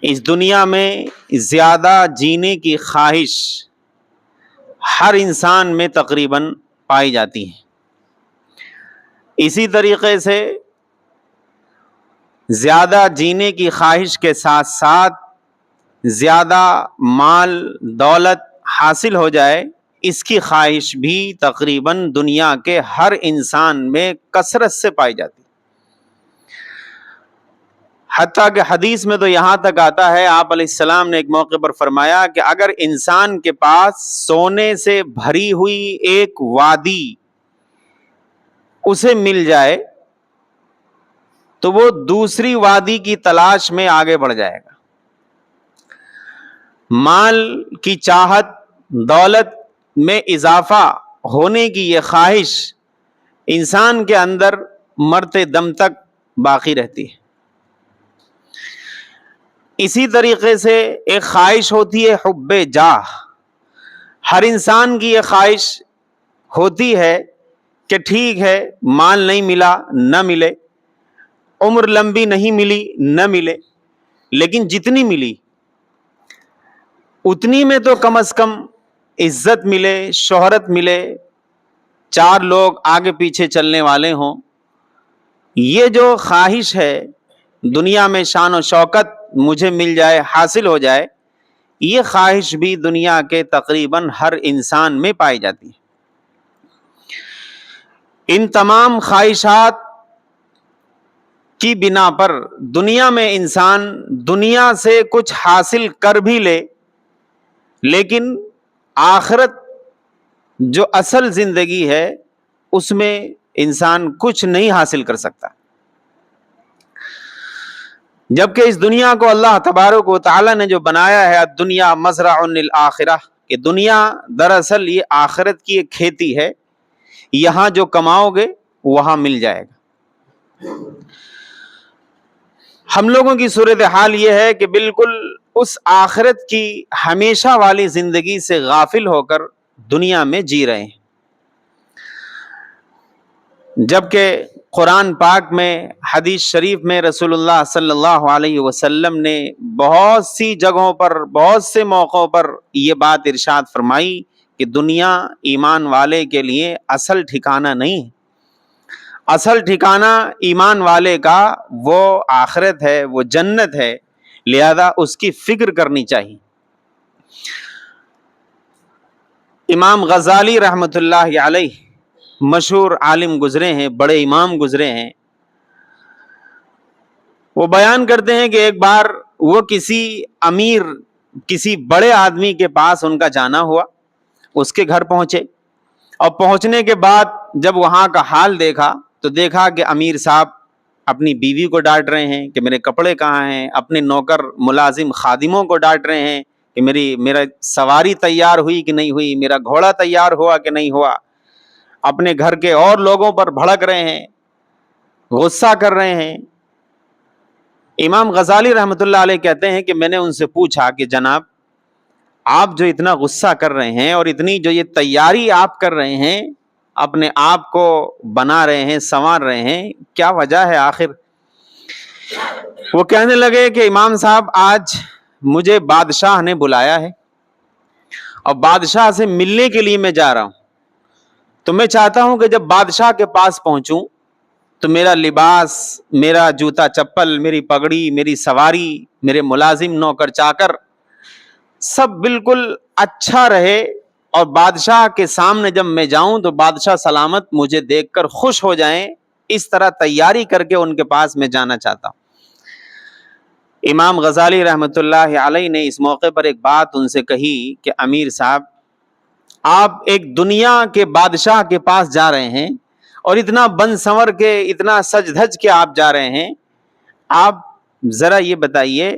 اس دنیا میں زیادہ جینے کی خواہش ہر انسان میں تقریباً پائی جاتی ہے. اسی طریقے سے زیادہ جینے کی خواہش کے ساتھ ساتھ زیادہ مال دولت حاصل ہو جائے، اس کی خواہش بھی تقریباً دنیا کے ہر انسان میں کثرت سے پائی جاتی ہے. حتیٰ کہ حدیث میں تو یہاں تک آتا ہے، آپ علیہ السلام نے ایک موقع پر فرمایا کہ اگر انسان کے پاس سونے سے بھری ہوئی ایک وادی اسے مل جائے تو وہ دوسری وادی کی تلاش میں آگے بڑھ جائے گا. مال کی چاہت، دولت میں اضافہ ہونے کی یہ خواہش انسان کے اندر مرتے دم تک باقی رہتی ہے. اسی طریقے سے ایک خواہش ہوتی ہے حب جاہ. ہر انسان کی یہ خواہش ہوتی ہے کہ ٹھیک ہے مال نہیں ملا نہ ملے، عمر لمبی نہیں ملی نہ ملے، لیکن جتنی ملی اتنی میں تو کم از کم عزت ملے، شہرت ملے، چار لوگ آگے پیچھے چلنے والے ہوں. یہ جو خواہش ہے دنیا میں شان و شوکت مجھے مل جائے، حاصل ہو جائے، یہ خواہش بھی دنیا کے تقریباً ہر انسان میں پائی جاتی ہے. ان تمام خواہشات کی بنا پر دنیا میں انسان دنیا سے کچھ حاصل کر بھی لے، لیکن آخرت جو اصل زندگی ہے اس میں انسان کچھ نہیں حاصل کر سکتا. جبکہ اس دنیا کو اللہ تبارک و تعالی نے جو بنایا ہے، الدنیا مزرع للآخرہ، کہ دنیا دراصل یہ آخرت کی ایک کھیتی ہے، یہاں جو کماؤ گے وہاں مل جائے گا. ہم لوگوں کی صورتحال یہ ہے کہ بالکل اس آخرت کی ہمیشہ والی زندگی سے غافل ہو کر دنیا میں جی رہے ہیں. جبکہ قرآن پاک میں، حدیث شریف میں رسول اللہ صلی اللہ علیہ وسلم نے بہت سی جگہوں پر، بہت سے موقعوں پر یہ بات ارشاد فرمائی کہ دنیا ایمان والے کے لیے اصل ٹھکانہ نہیں ہے. اصل ٹھکانہ ایمان والے کا وہ آخرت ہے، وہ جنت ہے، لہذا اس کی فکر کرنی چاہیے. امام غزالی رحمۃ اللہ علیہ مشہور عالم گزرے ہیں، بڑے امام گزرے ہیں. وہ بیان کرتے ہیں کہ ایک بار وہ کسی امیر، کسی بڑے آدمی کے پاس ان کا جانا ہوا، اس کے گھر پہنچے، اور پہنچنے کے بعد جب وہاں کا حال دیکھا تو دیکھا کہ امیر صاحب اپنی بیوی کو ڈانٹ رہے ہیں کہ میرے کپڑے کہاں ہیں، اپنے نوکر ملازم خادموں کو ڈانٹ رہے ہیں کہ میرا سواری تیار ہوئی کہ نہیں ہوئی، میرا گھوڑا تیار ہوا کہ نہیں ہوا، اپنے گھر کے اور لوگوں پر بھڑک رہے ہیں، غصہ کر رہے ہیں. امام غزالی رحمۃ اللہ علیہ کہتے ہیں کہ میں نے ان سے پوچھا کہ جناب آپ جو اتنا غصہ کر رہے ہیں اور اتنی جو یہ تیاری آپ کر رہے ہیں، اپنے آپ کو بنا رہے ہیں، سنوار رہے ہیں، کیا وجہ ہے آخر؟ وہ کہنے لگے کہ امام صاحب آج مجھے بادشاہ نے بلایا ہے اور بادشاہ سے ملنے کے لیے میں جا رہا ہوں، تو میں چاہتا ہوں کہ جب بادشاہ کے پاس پہنچوں تو میرا لباس، میرا جوتا چپل، میری پگڑی، میری سواری، میرے ملازم نوکر چاکر سب بالکل اچھا رہے، اور بادشاہ کے سامنے جب میں جاؤں تو بادشاہ سلامت مجھے دیکھ کر خوش ہو جائیں. اس طرح تیاری کر کے ان کے پاس میں جانا چاہتا ہوں. امام غزالی رحمۃ اللہ علیہ نے اس موقع پر ایک بات ان سے کہی کہ امیر صاحب، آپ ایک دنیا کے بادشاہ کے پاس جا رہے ہیں اور اتنا بن سنور کے، اتنا سج دھج کے آپ جا رہے ہیں، آپ ذرا یہ بتائیے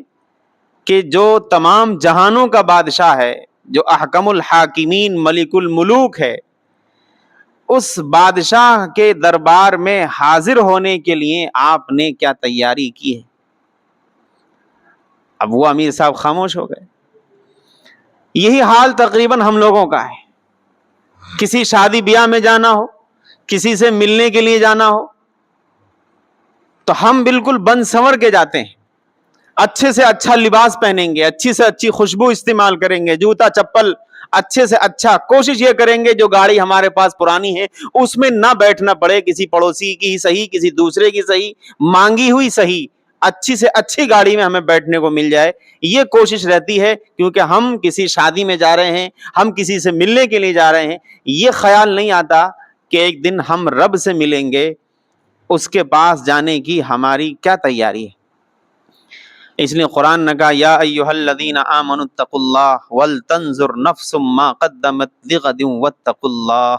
کہ جو تمام جہانوں کا بادشاہ ہے، جو احکم الحاکمین ملک الملوک ہے، اس بادشاہ کے دربار میں حاضر ہونے کے لیے آپ نے کیا تیاری کی ہے؟ اب وہ امیر صاحب خاموش ہو گئے. یہی حال تقریباً ہم لوگوں کا ہے. کسی شادی بیاہ میں جانا ہو، کسی سے ملنے کے لیے جانا ہو تو ہم بالکل بن سنور کے جاتے ہیں، اچھے سے اچھا لباس پہنیں گے, اچھی سے اچھی خوشبو استعمال کریں گے, جوتا چپل اچھے سے اچھا, کوشش یہ کریں گے جو گاڑی ہمارے پاس پرانی ہے اس میں نہ بیٹھنا پڑے, کسی پڑوسی کی ہی صحیح, کسی دوسرے کی صحیح, مانگی ہوئی صحیح, اچھی سے اچھی گاڑی میں ہمیں بیٹھنے کو مل جائے. یہ کوشش رہتی ہے, کیونکہ ہم کسی شادی میں جا رہے ہیں, ہم کسی سے ملنے کے لیے جا رہے ہیں. یہ خیال نہیں آتا کہ ایک دن ہم رب سے ملیں گے, اس کے پاس جانے کی ہماری کیا تیاری ہے. اس لیے قرآن نے کہا یا ایھا الذین آمنوا اتقوا اللہ ولتنظر نفس ما قدمت لغد واتقوا اللہ.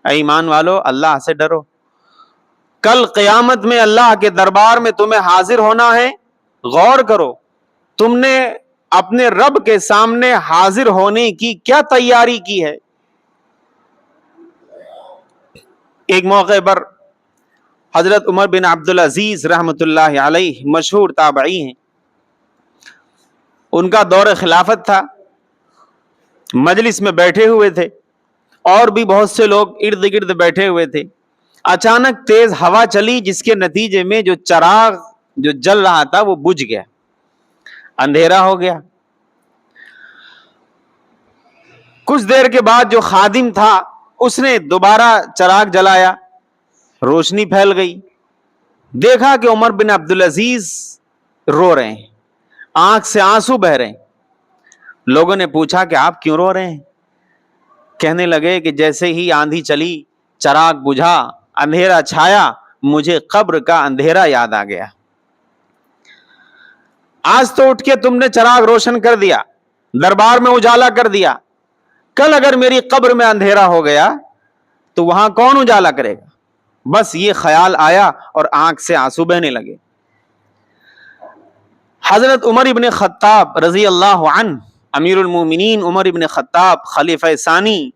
اے ایمان والو, اللہ سے ڈرو, کل قیامت میں اللہ کے دربار میں تمہیں حاضر ہونا ہے. غور کرو تم نے اپنے رب کے سامنے حاضر ہونے کی کیا تیاری کی ہے. ایک موقع پر حضرت عمر بن عبدالعزیز رحمۃ اللہ علیہ مشہور تابعی ہیں, ان کا دور خلافت تھا, مجلس میں بیٹھے ہوئے تھے اور بھی بہت سے لوگ ارد گرد بیٹھے ہوئے تھے. اچانک تیز ہوا چلی جس کے نتیجے میں جو چراغ جو جل رہا تھا وہ بجھ گیا, اندھیرا ہو گیا. کچھ دیر کے بعد جو خادم تھا اس نے دوبارہ چراغ جلایا, روشنی پھیل گئی. دیکھا کہ عمر بن عبدالعزیز رو رہے ہیں, آنکھ سے آنسو بہ رہے ہیں. لوگوں نے پوچھا کہ آپ کیوں رو رہے ہیں؟ کہنے لگے کہ جیسے ہی آندھی چلی, چراغ بجھا, اندھیرا چھایا, مجھے قبر کا اندھیرا یاد آ گیا. آج تو اٹھ کے تم نے چراغ روشن کر دیا, دربار میں اجالا کر دیا, کل اگر میری قبر میں اندھیرا ہو گیا تو وہاں کون اجالا کرے گا؟ بس یہ خیال آیا اور آنکھ سے آنسو بہنے لگے. حضرت عمر ابن خطاب رضی اللہ عنہ, امیر المومنین عمر ابن خطاب خلیفہ ثانی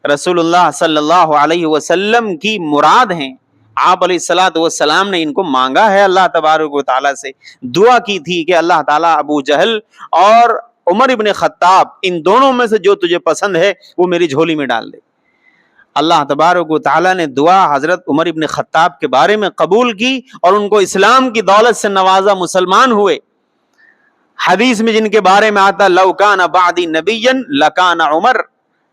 رسول اللہ صلی اللہ علیہ وسلم کی مراد ہیں. آپ علیہ الصلوۃ والسلام نے ان کو مانگا ہے اللہ تبارک و تعالیٰ سے, دعا کی تھی کہ اللہ تعالیٰ ابو جہل اور عمر ابن خطاب ان دونوں میں سے جو تجھے پسند ہے وہ میری جھولی میں ڈال دے. اللہ تبارک و تعالیٰ نے دعا حضرت عمر ابن خطاب کے بارے میں قبول کی اور ان کو اسلام کی دولت سے نوازا, مسلمان ہوئے. حدیث میں جن کے بارے میں آتا لو کان بعدی نبیا لکان عمر,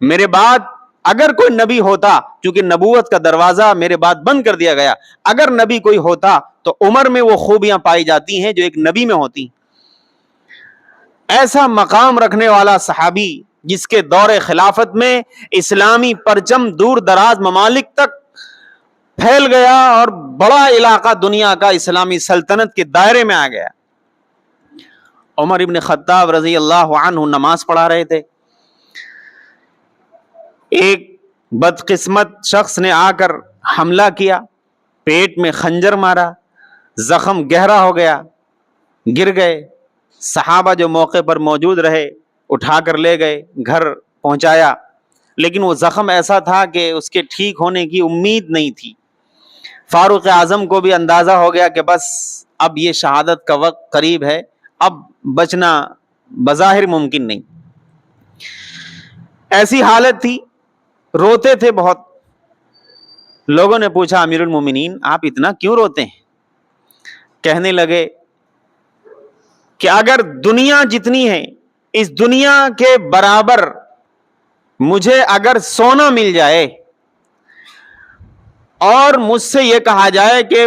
میرے بعد اگر کوئی نبی ہوتا, چونکہ نبوت کا دروازہ میرے بعد بند کر دیا گیا, اگر نبی کوئی ہوتا تو عمر میں وہ خوبیاں پائی جاتی ہیں جو ایک نبی میں ہوتی. ایسا مقام رکھنے والا صحابی جس کے دور خلافت میں اسلامی پرچم دور دراز ممالک تک پھیل گیا اور بڑا علاقہ دنیا کا اسلامی سلطنت کے دائرے میں آ گیا. عمر ابن خطاب رضی اللہ عنہ نماز پڑھا رہے تھے, ایک بدقسمت شخص نے آ کر حملہ کیا, پیٹ میں خنجر مارا, زخم گہرا ہو گیا, گر گئے. صحابہ جو موقع پر موجود رہے اٹھا کر لے گئے, گھر پہنچایا, لیکن وہ زخم ایسا تھا کہ اس کے ٹھیک ہونے کی امید نہیں تھی. فاروق اعظم کو بھی اندازہ ہو گیا کہ بس اب یہ شہادت کا وقت قریب ہے, اب بچنا بظاہر ممکن نہیں. ایسی حالت تھی, روتے تھے بہت. لوگوں نے پوچھا امیر المومنین آپ اتنا کیوں روتے ہیں؟ کہنے لگے کہ اگر دنیا جتنی ہے اس دنیا کے برابر مجھے اگر سونا مل جائے اور مجھ سے یہ کہا جائے کہ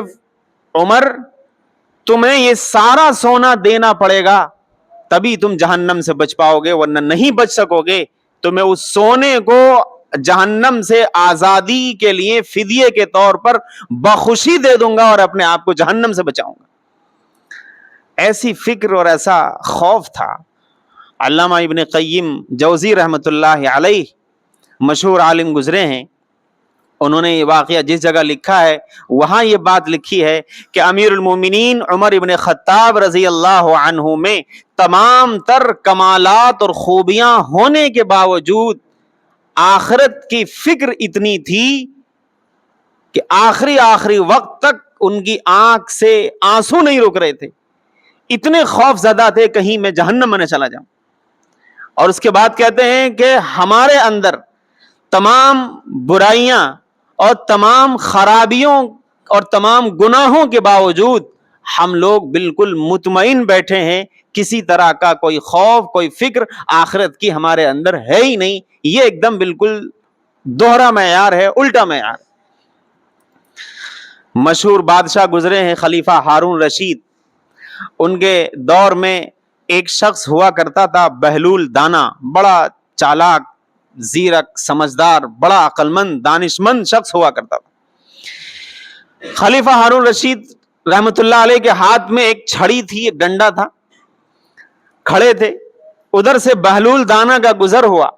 عمر تمہیں یہ سارا سونا دینا پڑے گا تبھی تم جہنم سے بچ پاؤ گے, ورنہ نہیں بچ سکو گے, تو میں اس سونے کو جہنم سے آزادی کے لیے فدیے کے طور پر بخوشی دے دوں گا اور اپنے آپ کو جہنم سے بچاؤں گا. ایسی فکر اور ایسا خوف تھا. علامہ ابن قیم جوزی رحمۃ اللہ علیہ مشہور عالم گزرے ہیں, انہوں نے یہ واقعہ جس جگہ لکھا ہے وہاں یہ بات لکھی ہے کہ امیر المومنین عمر ابن خطاب رضی اللہ عنہ میں تمام تر کمالات اور خوبیاں ہونے کے باوجود آخرت کی فکر اتنی تھی کہ آخری وقت تک ان کی آنکھ سے آنسو نہیں رک رہے تھے, اتنے خوف زدہ تھے کہیں میں جہنم میں نہ چلا جاؤں. اور اس کے بعد کہتے ہیں کہ ہمارے اندر تمام برائیاں اور تمام خرابیوں اور تمام گناہوں کے باوجود ہم لوگ بالکل مطمئن بیٹھے ہیں, کسی طرح کا کوئی خوف کوئی فکر آخرت کی ہمارے اندر ہے ہی نہیں. یہ ایک دم بالکل دوہرا معیار ہے, الٹا معیار. مشہور بادشاہ گزرے ہیں خلیفہ ہارون رشید, ان کے دور میں ایک شخص ہوا کرتا تھا بہلول دانا, بڑا چالاک زیرک سمجھدار بڑا عقل مند دانش مند شخص ہوا کرتا تھا. خلیفہ ہارون رشید رحمت اللہ علیہ کے ہاتھ میں ایک چھڑی تھی, ایک ڈنڈا تھا, کھڑے تھے, ادھر سے بہلول دانا کا گزر ہوا.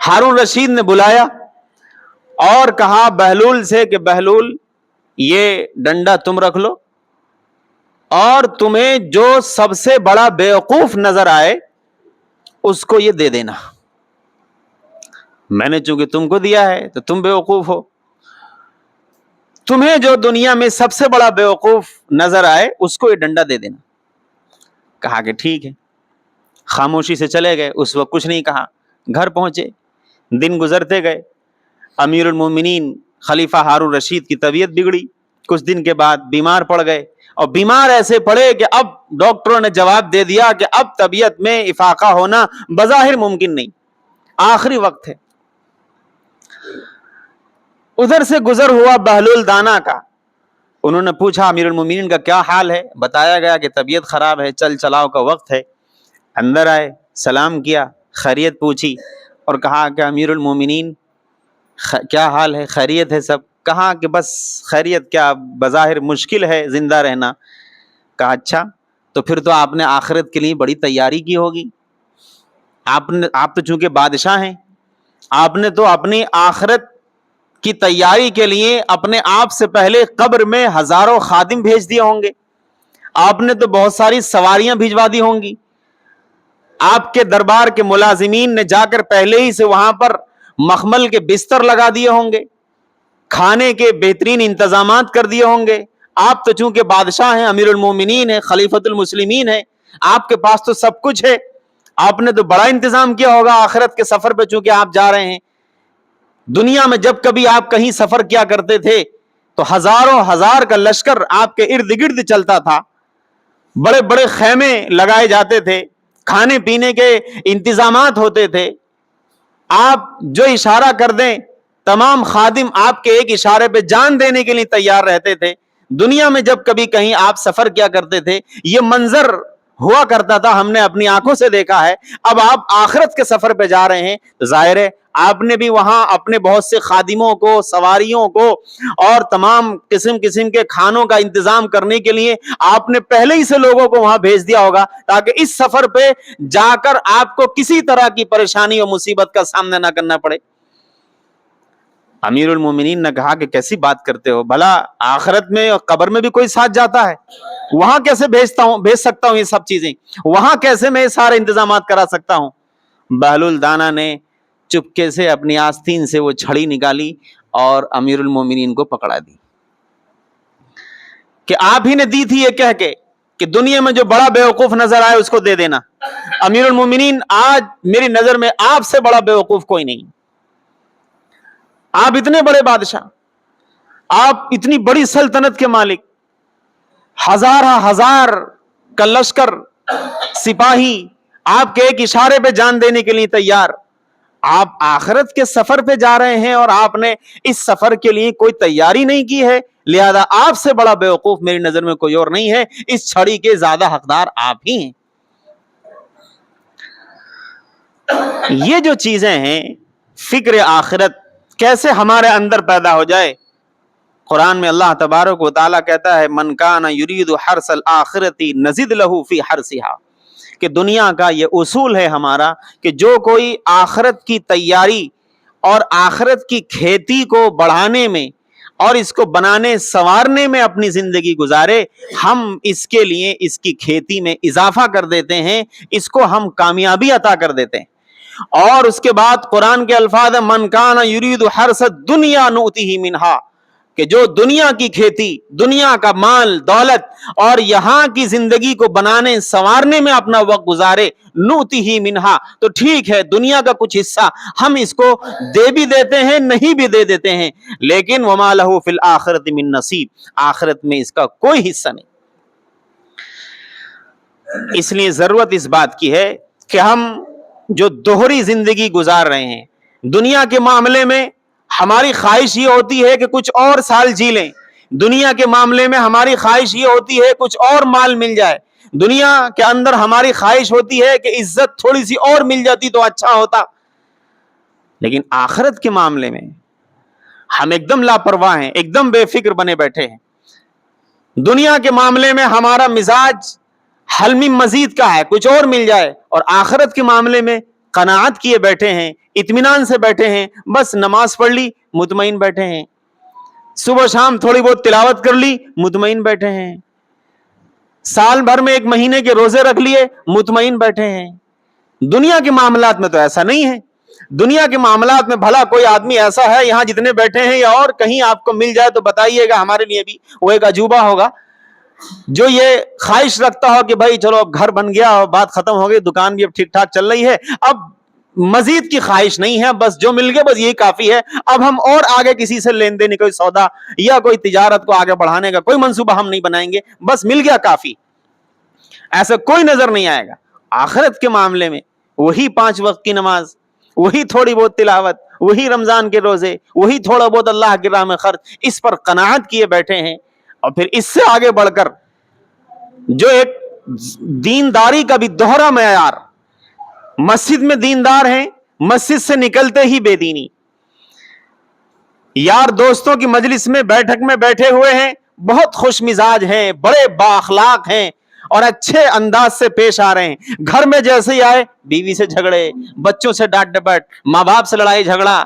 ہارون رشید نے بلایا اور کہا بہلول سے کہ بہلول یہ ڈنڈا تم رکھ لو, اور تمہیں جو سب سے بڑا بیوقوف نظر آئے اس کو یہ دے دینا. میں نے چونکہ تم کو دیا ہے تو تم بیوقوف ہو, تمہیں جو دنیا میں سب سے بڑا بیوقوف نظر آئے اس کو یہ ڈنڈا دے دینا. کہا کہ ٹھیک ہے, خاموشی سے چلے گئے. اس وقت کچھ نہیں کہا. گھر پہنچے, دن گزرتے گئے. امیر المومنین خلیفہ ہارون رشید کی طبیعت بگڑی, کچھ دن کے بعد بیمار پڑ گئے, اور بیمار ایسے پڑے کہ اب ڈاکٹروں نے جواب دے دیا کہ اب طبیعت میں افاقہ ہونا بظاہر ممکن نہیں, آخری وقت ہے. ادھر سے گزر ہوا بہلول دانا کا, انہوں نے پوچھا امیر المومنین کا کیا حال ہے, بتایا گیا کہ طبیعت خراب ہے, چل چلاؤ کا وقت ہے. اندر آئے, سلام کیا, خیریت پوچھی اور کہا کہ امیر المومنین کیا حال ہے, خیریت ہے سب؟ کہا کہ بس خیریت کیا, بظاہر مشکل ہے زندہ رہنا. کہا اچھا, تو پھر تو آپ نے آخرت کے لیے بڑی تیاری کی ہوگی. آپ تو چونکہ بادشاہ ہیں, آپ نے تو اپنی آخرت کی تیاری کے لیے اپنے آپ سے پہلے قبر میں ہزاروں خادم بھیج دیے ہوں گے, آپ نے تو بہت ساری سواریاں بھجوا دی ہوں گی, آپ کے دربار کے ملازمین نے جا کر پہلے ہی سے وہاں پر مخمل کے بستر لگا دیے ہوں گے, کھانے کے بہترین انتظامات کر دیے ہوں گے. آپ تو چونکہ بادشاہ ہیں, امیر المومنین ہیں, خلیفۃ المسلمین ہیں, آپ کے پاس تو سب کچھ ہے, آپ نے تو بڑا انتظام کیا ہوگا آخرت کے سفر پہ چونکہ آپ جا رہے ہیں. دنیا میں جب کبھی آپ کہیں سفر کیا کرتے تھے تو ہزاروں ہزار کا لشکر آپ کے ارد گرد چلتا تھا, بڑے بڑے خیمے لگائے جاتے تھے, کھانے پینے کے انتظامات ہوتے تھے. آپ جو اشارہ کر دیں تمام خادم آپ کے ایک اشارے پہ جان دینے کے لیے تیار رہتے تھے. دنیا میں جب کبھی کہیں آپ سفر کیا کرتے تھے یہ منظر ہوا کرتا تھا, ہم نے اپنی آنکھوں سے دیکھا ہے. اب آپ آخرت کے سفر پہ جا رہے ہیں تو ظاہر ہے آپ نے بھی وہاں اپنے بہت سے خادموں کو, سواریوں کو اور تمام قسم قسم کے کھانوں کا انتظام کرنے کے لیے آپ نے پہلے ہی سے لوگوں کو وہاں بھیج دیا ہوگا تاکہ اس سفر پہ جا کر آپ کو کسی طرح کی پریشانی اور مصیبت کا سامنا نہ کرنا پڑے. امیر المومنین نے کہا کہ کیسی بات کرتے ہو, بھلا آخرت میں اور قبر میں بھی کوئی ساتھ جاتا ہے, وہاں کیسے بھیج سکتا ہوں یہ سب چیزیں, وہاں کیسے میں سارے انتظامات کرا سکتا ہوں. بہلول دانا نے چپکے سے اپنی آستین سے وہ چھڑی نکالی اور امیر المومنین کو پکڑا دی کہ آپ ہی نے دی تھی یہ کہہ کے کہ دنیا میں جو بڑا بیوقوف نظر آئے اس کو دے دینا. امیر المومنین آج میری نظر میں آپ سے بڑا بیوقوف کوئی نہیں, آپ اتنے بڑے بادشاہ, آپ اتنی بڑی سلطنت کے مالک, ہزار کا لشکر سپاہی آپ کے ایک اشارے پہ جان دینے کے لیے تیار. آپ آخرت کے سفر پہ جا رہے ہیں اور آپ نے اس سفر کے لیے کوئی تیاری نہیں کی ہے, لہذا آپ سے بڑا بیوقوف میری نظر میں کوئی اور نہیں ہے, اس چھڑی کے زیادہ حقدار آپ ہی ہیں. یہ جو چیزیں ہیں فکر آخرت کیسے ہمارے اندر پیدا ہو جائے. قرآن میں اللہ تبارک و تعالیٰ کہتا ہے من کان یرید حرث الآخرۃ نزد لہ فی حرثھا, کہ دنیا کا یہ اصول ہے ہمارا کہ جو کوئی آخرت کی تیاری اور آخرت کی کھیتی کو بڑھانے میں اور اس کو بنانے سنوارنے میں اپنی زندگی گزارے, ہم اس کے لیے اس کی کھیتی میں اضافہ کر دیتے ہیں, اس کو ہم کامیابی عطا کر دیتے ہیں. اور اس کے بعد قرآن کے الفاظ من کان یرید حرث الدنیا نؤتہ منہا, کہ جو دنیا کی کھیتی، دنیا کا مال دولت اور یہاں کی زندگی کو بنانے سنوارنے میں اپنا وقت گزارے، نوتی ہی منہا، تو ٹھیک ہے دنیا کا کچھ حصہ ہم اس کو دے بھی دیتے ہیں، نہیں بھی دے دیتے ہیں، لیکن وما لہ فی الآخرۃ من نصیب، آخرت میں اس کا کوئی حصہ نہیں۔ اس لیے ضرورت اس بات کی ہے کہ ہم جو دوہری زندگی گزار رہے ہیں، دنیا کے معاملے میں ہماری خواہش یہ ہوتی ہے کہ کچھ اور سال جی لیں، دنیا کے معاملے میں ہماری خواہش یہ ہوتی ہے کچھ اور مال مل جائے، دنیا کے اندر ہماری خواہش ہوتی ہے کہ عزت تھوڑی سی اور مل جاتی تو اچھا ہوتا، لیکن آخرت کے معاملے میں ہم ایک دم لاپرواہ ہیں، ایک دم بے فکر بنے بیٹھے ہیں۔ دنیا کے معاملے میں ہمارا مزاج حلمی مزید کا ہے، کچھ اور مل جائے، اور آخرت کے معاملے میں قناعت کیے بیٹھے ہیں، اطمینان سے بیٹھے ہیں، بس نماز پڑھ لی مطمئن بیٹھے ہیں، صبح شام تھوڑی بہت تلاوت کر لی مطمئن بیٹھے ہیں، سال بھر میں ایک مہینے کے روزے رکھ لیے مطمئن بیٹھے ہیں۔ دنیا کے معاملات میں تو ایسا نہیں ہے۔ دنیا کے معاملات میں بھلا کوئی آدمی ایسا ہے یہاں جتنے بیٹھے ہیں یا اور کہیں آپ کو مل جائے تو بتائیے گا، ہمارے لیے بھی وہ ایک عجوبہ ہوگا، جو یہ خواہش رکھتا ہو کہ بھائی چلو اب گھر بن گیا اور بات ختم ہو گئی، دکان بھی اب ٹھیک ٹھاک چل رہی ہے، اب مزید کی خواہش نہیں ہے، بس جو مل گیا بس یہی کافی ہے، اب ہم اور آگے کسی سے لین دین کوئی سودا یا کوئی تجارت کو آگے بڑھانے کا کوئی منصوبہ ہم نہیں بنائیں گے، بس مل گیا کافی، ایسا کوئی نظر نہیں آئے گا۔ آخرت کے معاملے میں وہی 5 وقت کی نماز، وہی تھوڑی بہت تلاوت، وہی رمضان کے روزے، وہی تھوڑا بہت اللہ کی راہ میں خرچ، اس پر قناعت کیے بیٹھے ہیں، اور پھر اس سے آگے بڑھ کر جو ایک دینداری کا بھی دوہرا معیار، مسجد میں دیندار ہیں، مسجد سے نکلتے ہی بے دینی، یار دوستوں کی مجلس میں بیٹھک میں بیٹھے ہوئے ہیں، بہت خوش مزاج ہیں، بڑے بااخلاق ہیں اور اچھے انداز سے پیش آ رہے ہیں، گھر میں جیسے ہی آئے بیوی سے جھگڑے، بچوں سے ڈانٹ ڈپٹ، ماں باپ سے لڑائی جھگڑا۔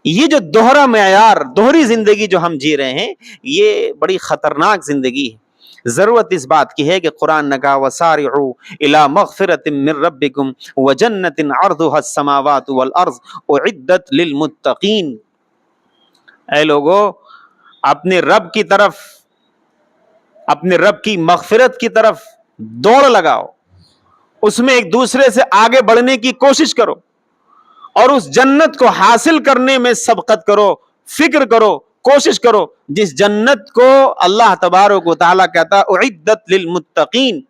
یہ جو دوہرا معیار، دوہری زندگی جو ہم جی رہے ہیں، یہ بڑی خطرناک زندگی ہے۔ ضرورت اس بات کی ہے کہ قرآن نے کہا وَسَارِعُوا إِلَىٰ مَغْفِرَةٍ مِّن رَّبِّكُمْ وَجَنَّةٍ عَرْضُهَا السَّمَاوَاتُ وَالْأَرْضُ أُعِدَّتْ لِلْمُتَّقِينَ، اے لوگو اپنے رب کی طرف، اپنے رب کی مغفرت کی طرف دوڑ لگاؤ، اس میں ایک دوسرے سے آگے بڑھنے کی کوشش کرو، اور اس جنت کو حاصل کرنے میں سبقت کرو، فکر کرو، کوشش کرو، جس جنت کو اللہ تبارک و تعالیٰ کہتا ہے اعدت للمتقین،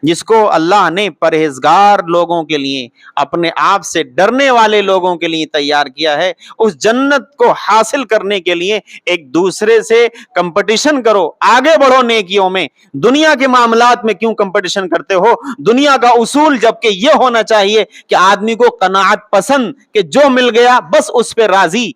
جس کو اللہ نے پرہیزگار لوگوں کے لیے، اپنے آپ سے ڈرنے والے لوگوں کے لیے تیار کیا ہے۔ اس جنت کو حاصل کرنے کے لیے ایک دوسرے سے کمپٹیشن کرو، آگے بڑھو نیکیوں میں۔ دنیا کے معاملات میں کیوں کمپٹیشن کرتے ہو؟ دنیا کا اصول جبکہ یہ ہونا چاہیے کہ آدمی کو قناعت پسند، کہ جو مل گیا بس اس پہ راضی،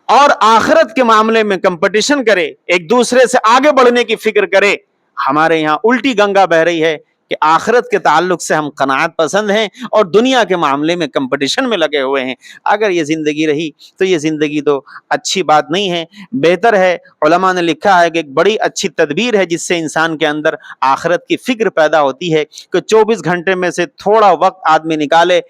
اور آخرت کے معاملے میں کمپٹیشن کرے، ایک دوسرے سے آگے بڑھنے کی فکر کرے۔ ہمارے یہاں الٹی گنگا بہ رہی ہے کہ آخرت کے تعلق سے ہم قناعت پسند ہیں اور دنیا کے معاملے میں کمپٹیشن میں لگے ہوئے ہیں۔ اگر یہ زندگی رہی تو یہ زندگی تو اچھی بات نہیں ہے۔ بہتر ہے، علماء نے لکھا ہے کہ ایک بڑی اچھی تدبیر ہے جس سے انسان کے اندر آخرت کی فکر پیدا ہوتی ہے کہ 24 گھنٹے میں سے تھوڑا وقت آدمی نکالے،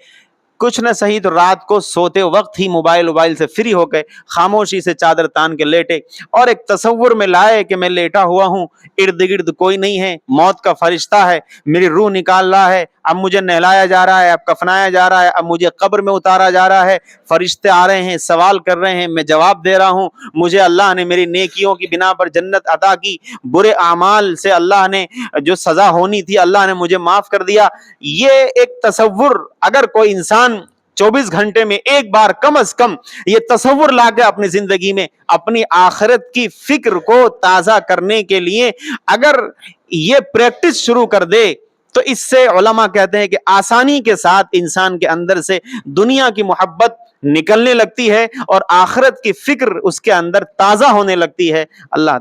کچھ نہ صحیح تو رات کو سوتے وقت ہی موبائل سے فری ہو کے خاموشی سے چادر تان کے لیٹے، اور ایک تصور میں لائے کہ میں لیٹا ہوا ہوں، ارد گرد کوئی نہیں ہے، موت کا فرشتہ ہے، میری روح نکال رہا ہے، اب مجھے نہلایا جا رہا ہے، اب کفنایا جا رہا ہے، اب مجھے قبر میں اتارا جا رہا ہے، فرشتے آ رہے ہیں، سوال کر رہے ہیں، میں جواب دے رہا ہوں، مجھے اللہ نے میری نیکیوں کی بنا پر جنت عطا کی، برے اعمال سے اللہ نے جو سزا ہونی تھی اللہ نے مجھے معاف کر دیا۔ یہ ایک تصور اگر کوئی انسان 24 گھنٹے میں ایک بار کم از کم یہ تصور لا کے اپنی زندگی میں اپنی آخرت کی فکر کو تازہ کرنے کے لیے اگر یہ پریکٹس شروع کر دے تو اس سے علماء کہتے ہیں کہ آسانی کے ساتھ انسان کے اندر سے دنیا کی محبت نکلنے لگتی ہے اور آخرت کی فکر اس کے اندر تازہ ہونے لگتی ہے۔ اللہ